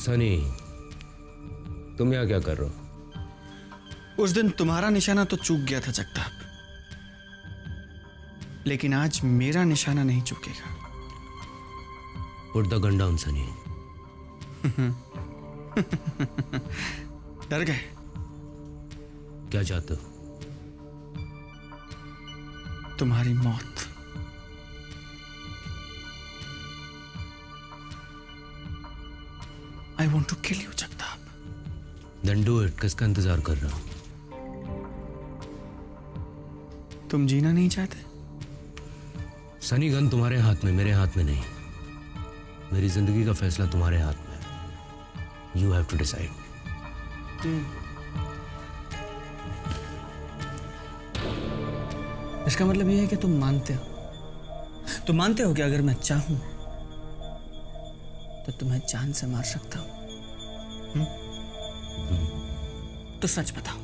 सनी, तुम यहाँ क्या कर रहे हो? उस दिन तुम्हारा निशाना तो चूक गया था जगताप, लेकिन आज मेरा निशाना नहीं चूकेगा। Put the gun down Sunny. डर गए? क्या चाहते हो? तुम्हारी मौत। I want to kill you, Jagtap. Then do it। किसका इंतजार कर रहा हो? तुम जीना नहीं चाहते? सनी, गन तुम्हारे हाथ में, मेरे हाथ में नहीं। मेरी जिंदगी का फैसला तुम्हारे हाथ में। You have to decide। इसका मतलब यह है कि तुम मानते हो कि अगर मैं चाहूं तो तुम्हें जान से मार सकता हूं। तो सच बताओ,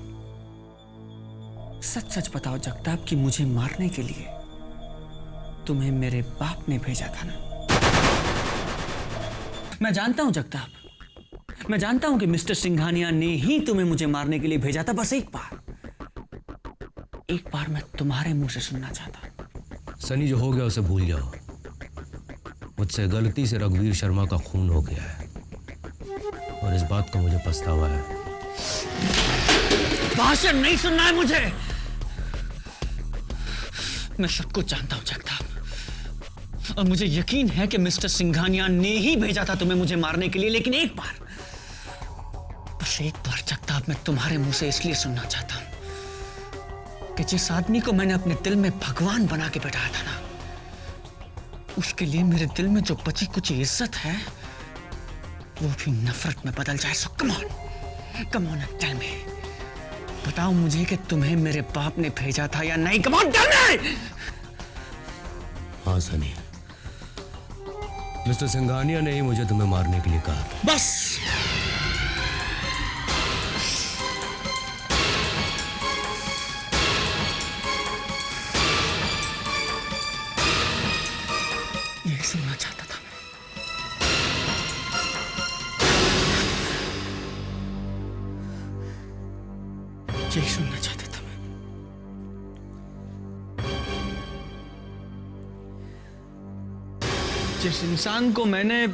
सच बताओ जगताप कि मुझे मारने के लिए तुम्हें मेरे बाप ने भेजा था ना? मैं जानता हूं जगताप, मैं जानता हूं कि मिस्टर सिंघानिया ने ही तुम्हें मुझे मारने के लिए भेजा था। बस एक बार मैं तुम्हारे मुंह से सुनना चाहता हूं। सनी, जो हो गया उसे भूल जाओ। मुझसे गलती से रघुवीर शर्मा का खून हो गया है और इस बात का मुझे पछतावा है। भाषण नहीं सुनना है मुझे। मैं सब कुछ जानता हूं जगताप, और मुझे यकीन है कि मिस्टर सिंघानिया ने ही भेजा था तुम्हें मुझे मारने के लिए। लेकिन एक बार, बस एक बार जगताप, मैं तुम्हारे मुंह से इसलिए सुनना चाहता हूं कि जिस आदमी को मैंने अपने दिल में भगवान बना के बैठाया था ना, उसके लिए मेरे दिल में जो बची कुछ इज्जत है वो भी नफरत में बदल जाए। सो कम ऑन टेल मी, बताओ मुझे कि तुम्हें मेरे बाप ने भेजा था या नहीं? Come on tell me. हाँ सनी, मिस्टर सिंघानिया ने ही मुझे तुम्हें मारने के लिए कहा था। बस यही सुनना चाहता था मैं। यही सुनना चाहता था मैं। जिस इंसान को मैंने,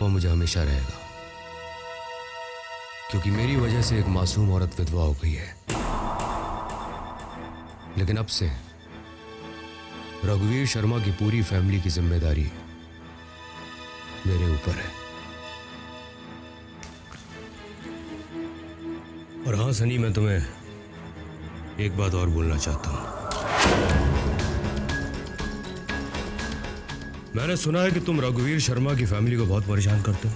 वो मुझे हमेशा रहेगा, क्योंकि मेरी वजह से एक मासूम औरत विधवा हो गई है। लेकिन अब से रघुवीर शर्मा की पूरी फैमिली की जिम्मेदारी मेरे ऊपर है। और हाँ सनी, मैं तुम्हें एक बात और बोलना चाहता हूं। मैंने सुना है कि तुम रघुवीर शर्मा की फैमिली को बहुत परेशान करते हो।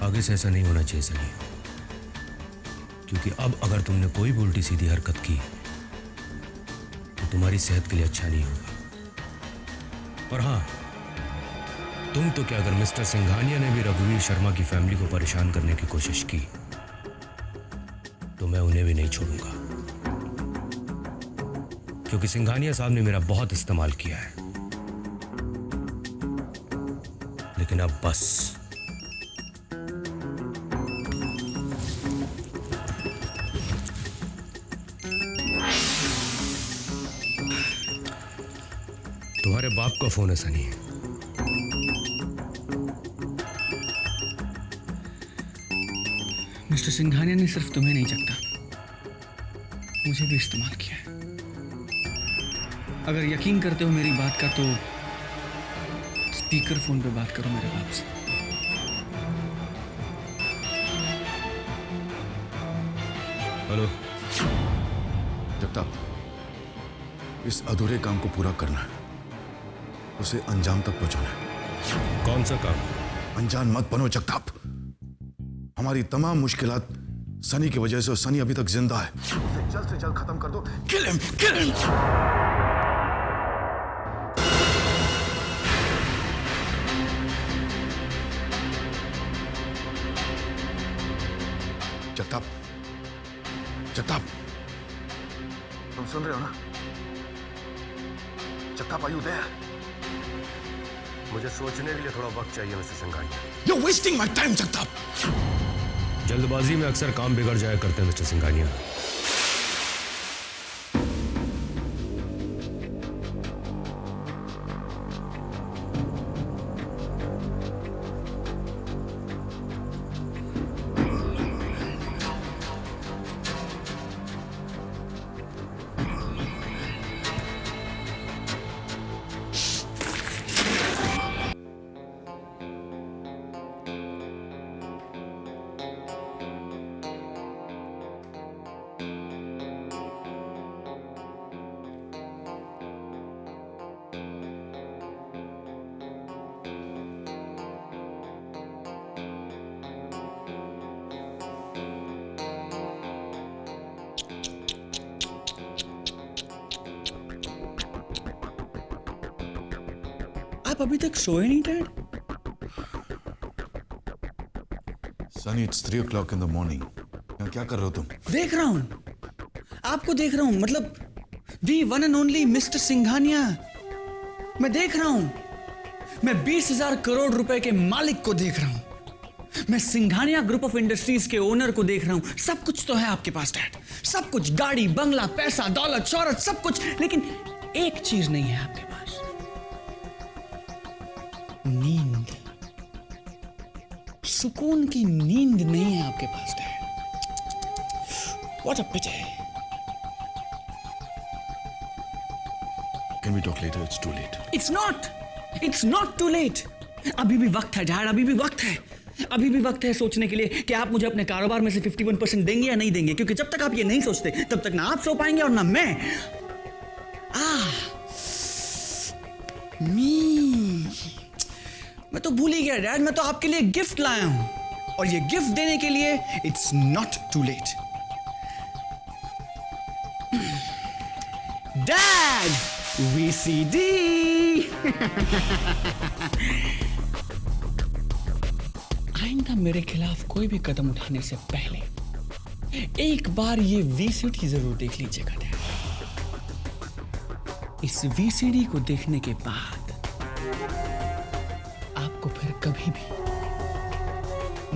आगे से ऐसा नहीं होना चाहिए सनी, क्योंकि अब अगर तुमने कोई भी उल्टी सीधी हरकत की तो तुम्हारी सेहत के लिए अच्छा नहीं होगा। और हाँ, तुम तो क्या, अगर मिस्टर सिंघानिया ने भी रघुवीर शर्मा की फैमिली को परेशान करने की कोशिश की तो मैं उन्हें भी नहीं छोड़ूंगा, क्योंकि सिंघानिया साहब ने मेरा बहुत इस्तेमाल किया है। लेकिन अब बस। तुम्हारे बाप का फोन है सनी। मिस्टर सिंघानिया ने सिर्फ तुम्हें नहीं जगता, मुझे भी इस्तेमाल किया है। अगर यकीन करते हो मेरी बात का तो स्पीकर फोन पे बात करो मेरे बाप से। हेलो जगताप, इस अधूरे काम को पूरा करना है, उसे अंजाम तक पहुंचाना है। कौन सा काम? अनजान मत बनो जगताप। हमारी तमाम मुश्किलात सनी की वजह से, और सनी अभी तक जिंदा है। उसे जल्द से जल्द खत्म कर दो। Kill him, kill him. Jagtap, Jagtap, तुम सुन रहे हो ना? Jagtap, are you there? मुझे सोचने के लिए थोड़ा वक्त चाहिए mister Singhania. You're wasting my time, जगताप। जल्दबाजी में अक्सर काम बिगड़ जाया करते हैं मिस्टर सिंघानिया। आप अभी तक सोए नहीं dad? Sunny, it's 3 o'clock in the morning। यहाँ क्या कर रहे हो तुम? देख रहा हूं, आपको देख रहा हूं, मतलब the one and only mister Singhania. मैं देख रहा हूं, मैं 20,000 करोड़ रुपए के मालिक को देख रहा हूं, मैं सिंघानिया ग्रुप ऑफ इंडस्ट्रीज के ओनर को देख रहा हूं। सब कुछ तो है आपके पास डैड, सब कुछ, गाड़ी, बंगला, पैसा, दौलत, शौहरत, सब कुछ, लेकिन एक चीज नहीं है आपके पास, नींद। सुकून की नींद नहीं है आपके पास dad. What a pity। Can we talk later? It's too late। It's not too late। अभी भी वक्त है डैड, अभी भी वक्त है, अभी भी वक्त है सोचने के लिए कि आप मुझे अपने कारोबार में से 51% देंगे या नहीं देंगे, क्योंकि जब तक आप ये नहीं सोचते तब तक ना आप सो पाएंगे और ना मैं। मैं तो भूल ही गया डैड, मैं तो आपके लिए गिफ्ट लाया हूं, और ये गिफ्ट देने के लिए it's not too late. Dad, VCD। आइंदा मेरे खिलाफ कोई भी कदम उठाने से पहले एक बार ये VCD जरूर देख लीजिएगा डैड। इस VCD को देखने के बाद आपको फिर कभी भी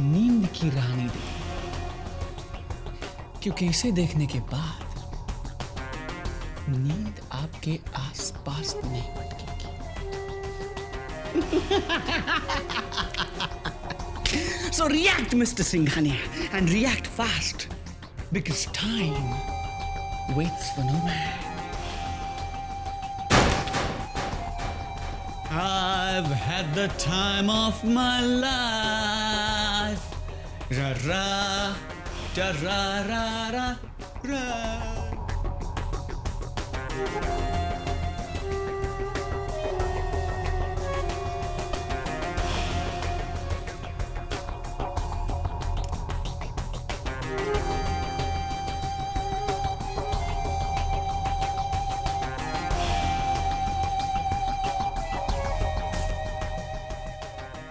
नींद की राह नहीं देगी, क्योंकि इसे देखने के बाद नींद आपके आसपास नहीं भटकेगी। So react, Mr. Singhania, and react fast, because time waits for no man. I've had the time of my life. Ra ra, da ra ra ra ra.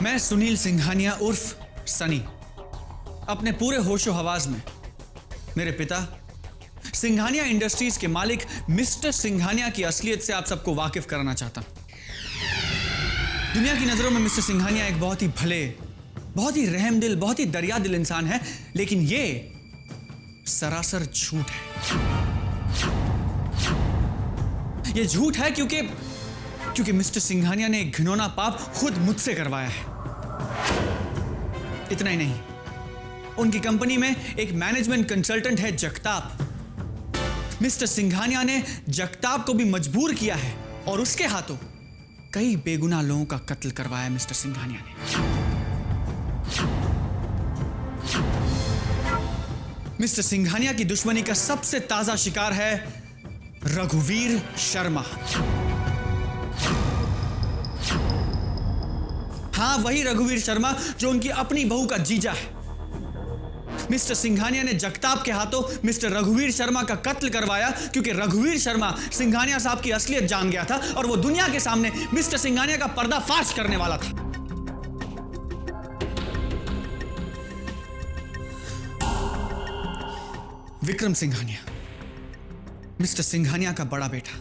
मैं सुनील सिंघानिया उर्फ सनी अपने पूरे होशो हवास में मेरे पिता सिंघानिया इंडस्ट्रीज के मालिक मिस्टर सिंघानिया की असलियत से आप सबको वाकिफ कराना चाहता हूं। दुनिया की नजरों में मिस्टर सिंघानिया एक बहुत ही भले, बहुत ही रहमदिल, बहुत ही दरियादिल इंसान है, लेकिन ये सरासर झूठ है। ये झूठ है क्योंकि मिस्टर सिंघानिया ने एक घिनौना पाप खुद मुझसे करवाया है। इतना ही नहीं, उनकी कंपनी में एक मैनेजमेंट कंसल्टेंट है जगताप। मिस्टर सिंघानिया ने जगताप को भी मजबूर किया है और उसके हाथों कई बेगुनाह लोगों का कत्ल करवाया मिस्टर सिंघानिया ने। मिस्टर सिंघानिया की दुश्मनी का सबसे ताजा शिकार है रघुवीर शर्मा। हाँ, वही रघुवीर शर्मा जो उनकी अपनी बहू का जीजा है। मिस्टर सिंघानिया ने जगताप के हाथों मिस्टर रघुवीर शर्मा का कत्ल करवाया क्योंकि रघुवीर शर्मा सिंघानिया साहब की असलियत जान गया था और वो दुनिया के सामने मिस्टर सिंघानिया का पर्दाफाश करने वाला था। विक्रम सिंघानिया, मिस्टर सिंघानिया का बड़ा बेटा,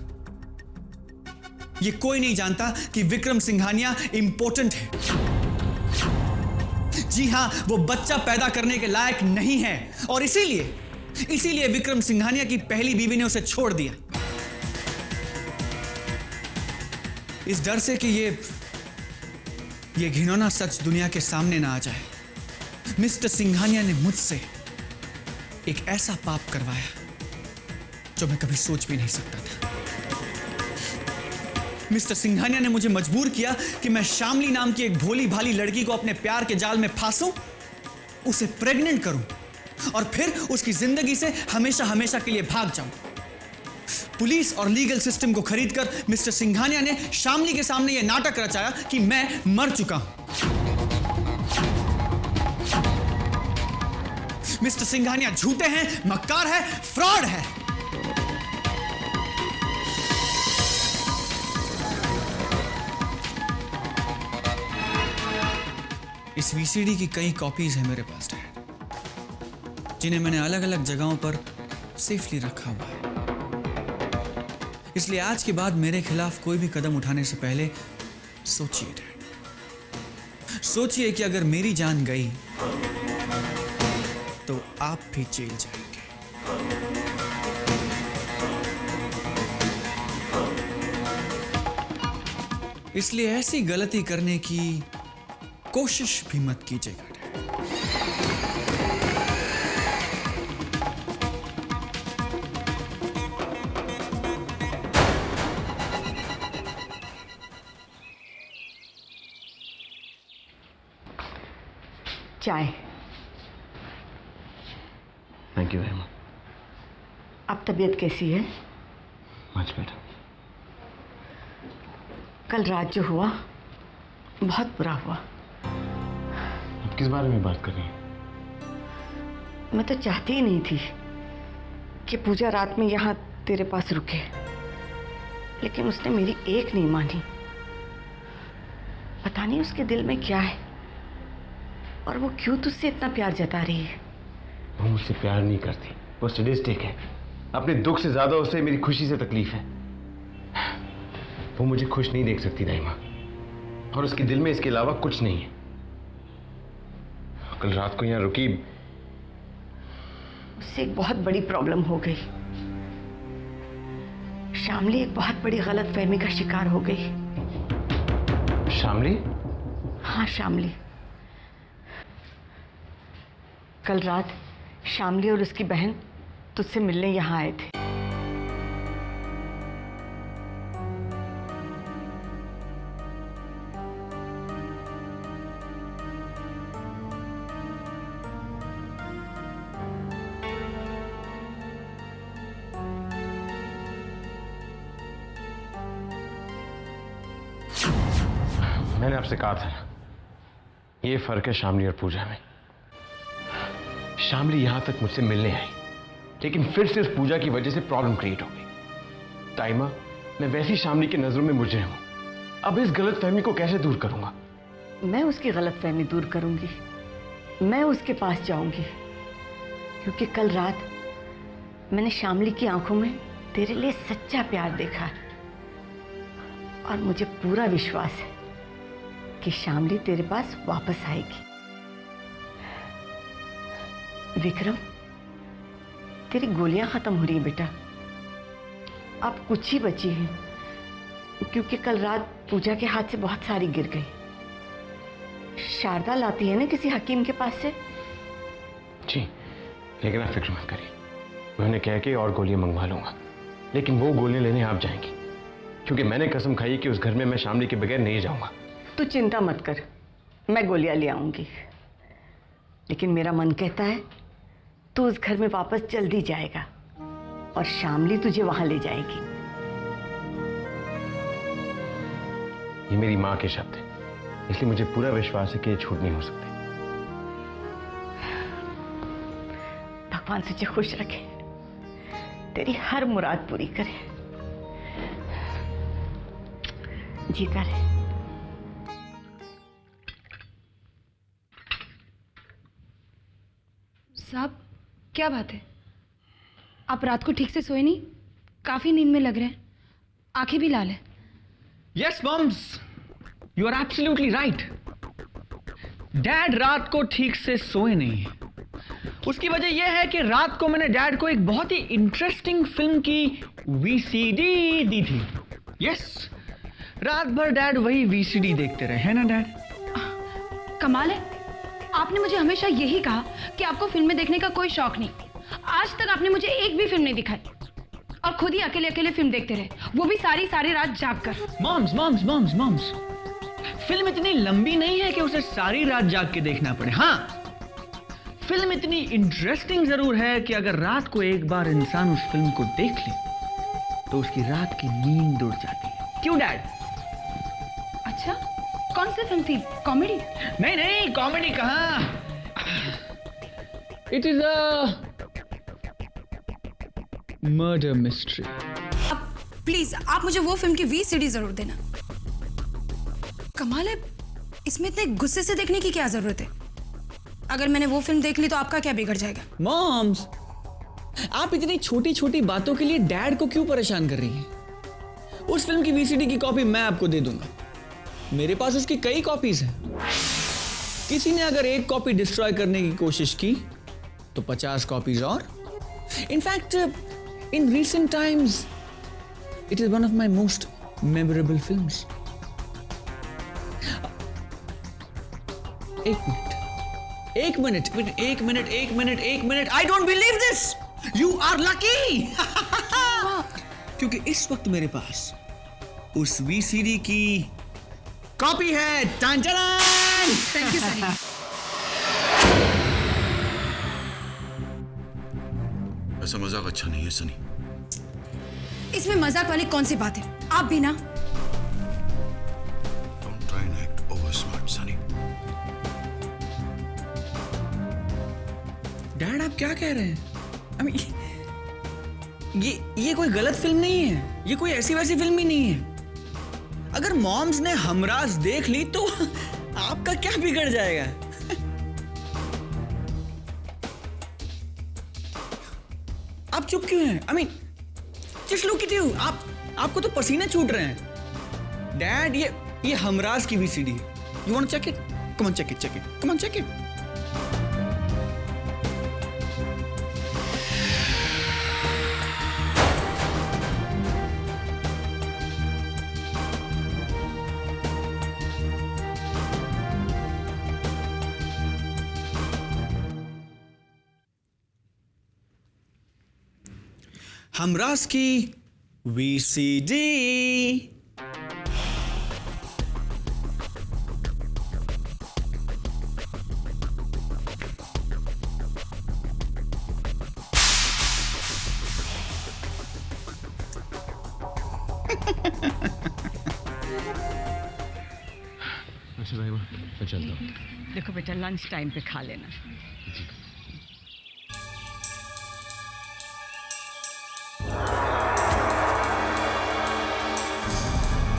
ये कोई नहीं जानता कि विक्रम सिंघानिया इंपॉर्टेंट है। जी हां, वो बच्चा पैदा करने के लायक नहीं है और इसीलिए विक्रम सिंघानिया की पहली बीवी ने उसे छोड़ दिया, इस डर से कि ये घिनौना सच दुनिया के सामने ना आ जाए। मिस्टर सिंघानिया ने मुझसे एक ऐसा पाप करवाया जो मैं कभी सोच भी नहीं सकता था। मिस्टर सिंघानिया ने मुझे मजबूर किया कि मैं शामली नाम की एक भोली भाली लड़की को अपने प्यार के जाल में फांसूं, उसे प्रेग्नेंट करूं और फिर उसकी जिंदगी से हमेशा हमेशा के लिए भाग जाऊं। पुलिस और लीगल सिस्टम को खरीदकर मिस्टर सिंघानिया ने शामली के सामने यह नाटक रचाया कि मैं मर चुका हूं। मिस्टर सिंघानिया झूठे हैं, मक्कार है, फ्रॉड है। इस वीसीडी की कई कॉपीज हैं मेरे पास डैड, जिन्हें मैंने अलग अलग जगहों पर सेफली रखा हुआ है। इसलिए आज के बाद मेरे खिलाफ कोई भी कदम उठाने से पहले सोचिए डैड, सोचिए कि अगर मेरी जान गई तो आप भी जेल जाएंगे। इसलिए ऐसी गलती करने की कोशिश भी मत कीजिएगा डैड। चाय। Thank you Hema. अब तबीयत कैसी है? Much better. कल रात जो हुआ बहुत बुरा हुआ। अब किस बारे में बात कर रही हैं? मैं तो चाहती ही नहीं थी कि पूजा रात में यहाँ तेरे पास रुके, लेकिन उसने मेरी एक नहीं मानी। पता नहीं उसके दिल में क्या है और वो क्यों तुझसे इतना प्यार जता रही है। वो मुझसे प्यार नहीं करती, वो सैडिस्टिक है। अपने दुख से ज्यादा उसे मेरी खुशी से तकलीफ है। वो मुझे खुश नहीं देख सकती दाइमा, और उसके दिल में इसके अलावा कुछ नहीं है। कल रात को यहाँ रुकी, उससे एक बहुत बड़ी प्रॉब्लम हो गई। शामली एक बहुत बड़ी गलतफहमी का शिकार हो गई। शामली? हाँ, शामली। कल रात शामली और उसकी बहन तुझसे मिलने यहाँ आए थे। मैंने आपसे कहा था ना, ये फर्क है शामली और पूजा में। शामली यहां तक मुझसे मिलने आई, लेकिन फिर से उस पूजा की वजह से प्रॉब्लम क्रिएट हो गई। ताइमा, मैं वैसी शामली की नजरों में मुजरिम हूं। अब इस गलतफहमी को कैसे दूर करूंगा? मैं उसकी गलतफहमी दूर करूंगी। मैं उसके पास जाऊंगी, क्योंकि कल रात मैंने शामली की आंखों में तेरे लिए सच्चा प्यार देखा है, और मुझे पूरा विश्वास है कि शामली तेरे पास वापस आएगी। विक्रम, तेरी गोलियां खत्म हो रही हैं बेटा, अब कुछ ही बची हैं, क्योंकि कल रात पूजा के हाथ से बहुत सारी गिर गई। शारदा लाती है ना किसी हकीम के पास से। जी, लेकिन आप फिक्र मत करिए, मैं उन्हें कह के और गोलियां मंगवा लूंगा। लेकिन वो गोलियां लेने आप जाएंगी, क्योंकि मैंने कसम खाई कि उस घर में मैं शामली के बगैर नहीं जाऊंगा। तू चिंता मत कर, मैं गोलियां ले आऊंगी। लेकिन मेरा मन कहता है तू उस घर में वापस जल्दी जाएगा और शामली तुझे वहां ले जाएगी। ये मेरी माँ के शब्द है, इसलिए मुझे पूरा विश्वास है कि ये झूठ नहीं हो सकते। भगवान तुझे खुश रखे, तेरी हर मुराद पूरी करे, जीता रहे। साहब, क्या बात है? आप रात को ठीक से सोए नहीं? काफ़ी नींद में लग रहे हैं, आंखें भी लाल है। Yes moms, you are absolutely right. Dad रात को ठीक से सोए नहीं। उसकी वजह यह है कि रात को मैंने डैड को एक बहुत ही इंटरेस्टिंग फिल्म की वीसीडी दी थी। यस, रात भर डैड वही वीसीडी देखते रहे, है ना डैड? कमाल है, आपने मुझे हमेशा यही कहा कि आपको फिल्में देखने का कोई शौक नहीं। आज तक आपने मुझे एक भी फिल्म नहीं दिखाई और खुद ही अकेले अकेले फिल्म देखते रहे, वो भी सारी सारी रात जाग कर। मॉम्स, फिल्म इतनी लंबी नहीं है कि उसे सारी रात जाग के देखना पड़े। हाँ, फिल्म इतनी इंटरेस्टिंग जरूर है कि अगर रात को एक बार इंसान उस फिल्म को देख ले तो उसकी रात की नींद उड़ जाती है। क्यों डैड? अच्छा, कौन सी फिल्म थी? कॉमेडी? नहीं, कॉमेडी कहाँ। It is a murder mystery. Please आप मुझे वो फिल्म की वीसीडी जरूर देना। कमाल है, इसमें इतने गुस्से से देखने की क्या जरूरत है? अगर मैंने वो फिल्म देख ली तो आपका क्या बिगड़ जाएगा? मॉम्स, आप इतनी छोटी छोटी बातों के लिए डैड को क्यों परेशान कर रही हैं? उस फिल्म की वीसीडी की कॉपी मैं आपको दे दूंगा। मेरे पास उसकी कई कॉपीज हैं। किसी ने अगर एक कॉपी डिस्ट्रॉय करने की कोशिश की तो 50 कॉपीज और। In fact in recent times it is one of my most memorable films. एक मिनट, I don't believe this, you are lucky. क्योंकि इस वक्त मेरे पास उस वीसीडी की कॉपी है। टांचरान! Thank you sir. ऐसा मजाक अच्छा नहीं है सनी। इसमें मजाक वाली कौन सी बात है? आप भी ना। Don't try and act over smart, Sunny. Dad, आप क्या कह रहे हैं? ये कोई गलत फिल्म नहीं है, ये कोई ऐसी वैसी फिल्म ही नहीं है। अगर मॉम्स ने हमराज देख ली तो आपका क्या बिगड़ जाएगा? आप चुप क्यों हैं? जस्ट लुक एट यू, आपको तो पसीने छूट रहे हैं। डैड, ये हमराज की वीसीडी है। You want to check it? Come on, check it. Humraaz की वीसीडी। अच्छा भाई, मैं चलता हूँ। देखो बेटा, लंच टाइम पे खा लेना।